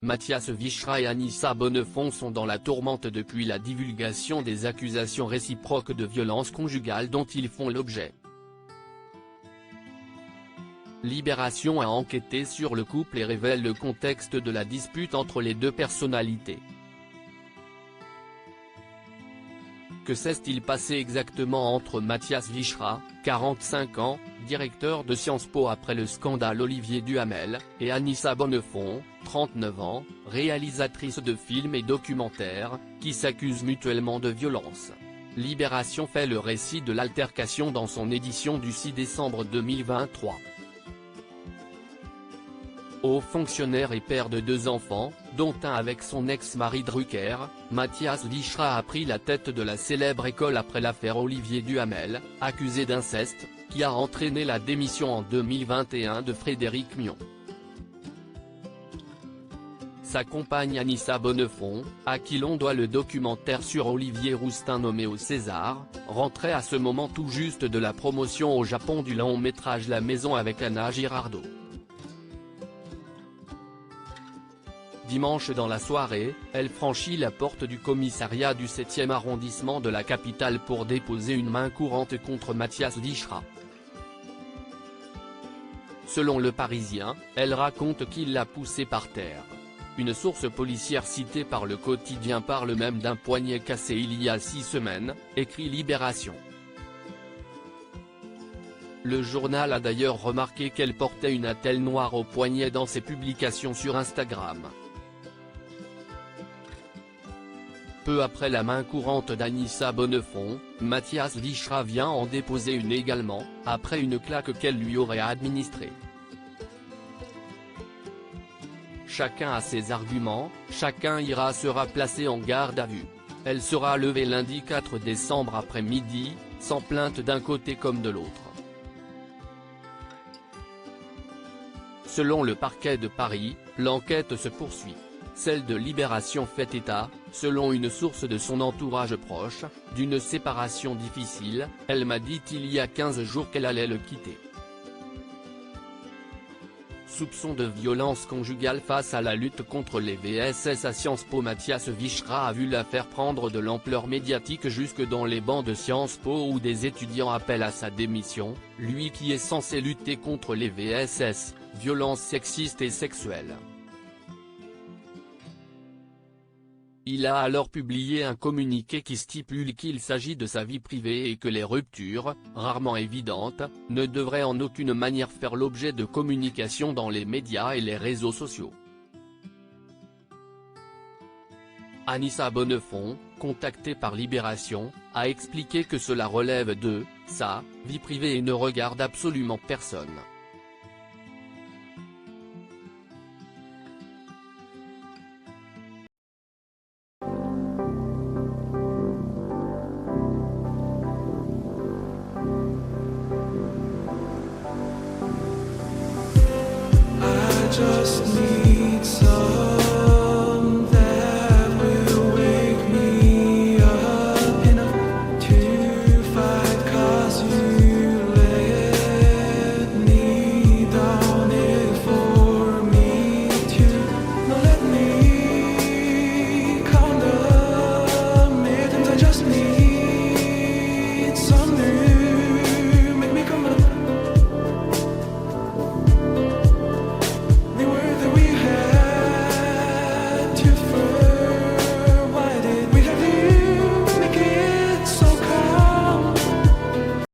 Mathias Vichra et Anissa Bonnefond sont dans la tourmente depuis la divulgation des accusations réciproques de violence conjugale dont ils font l'objet. Libération a enquêté sur le couple et révèle le contexte de la dispute entre les deux personnalités. Que s'est-il passé exactement entre Mathias Vichra, 45 ans, directeur de Sciences Po après le scandale Olivier Duhamel, et Anissa Bonnefond, 39 ans, réalisatrice de films et documentaires, qui s'accusent mutuellement de violence? Libération fait le récit de l'altercation dans son édition du 6 décembre 2023. Haut fonctionnaire et père de 2 enfants, dont un avec son ex-mari Drucker, Mathias Vichra a pris la tête de la célèbre école après l'affaire Olivier Duhamel, accusé d'inceste, qui a entraîné la démission en 2021 de Frédéric Mion. Sa compagne Anissa Bonnefond, à qui l'on doit le documentaire sur Olivier Rousteing nommé au César, rentrait à ce moment tout juste de la promotion au Japon du long-métrage La Maison avec Anna Girardot. Dimanche dans la soirée, elle franchit la porte du commissariat du 7e arrondissement de la capitale pour déposer une main courante contre Mathias Vichra. Selon Le Parisien, elle raconte qu'il l'a poussée par terre. Une source policière citée par le quotidien parle même d'un poignet cassé il y a 6 semaines, écrit Libération. Le journal a d'ailleurs remarqué qu'elle portait une attelle noire au poignet dans ses publications sur Instagram. Peu après la main courante d'Anissa Bonnefond, Mathias Vichra vient en déposer une également, après une claque qu'elle lui aurait administrée. Chacun a ses arguments, chacun sera placé en garde à vue. Elle sera levée lundi 4 décembre après-midi, sans plainte d'un côté comme de l'autre. Selon le parquet de Paris, l'enquête se poursuit. Celle de Libération fait état, selon une source de son entourage proche, d'une séparation difficile. Elle m'a dit il y a 15 jours qu'elle allait le quitter. Soupçon de violence conjugale face à la lutte contre les VSS à Sciences Po. Mathias Vichra a vu l'affaire prendre de l'ampleur médiatique jusque dans les bancs de Sciences Po où des étudiants appellent à sa démission, lui qui est censé lutter contre les VSS, violences sexistes et sexuelles. Il a alors publié un communiqué qui stipule qu'il s'agit de sa vie privée et que les ruptures, rarement évidentes, ne devraient en aucune manière faire l'objet de communication dans les médias et les réseaux sociaux. Anissa Bonnefond, contactée par Libération, a expliqué que cela relève de sa vie privée et ne regarde absolument personne.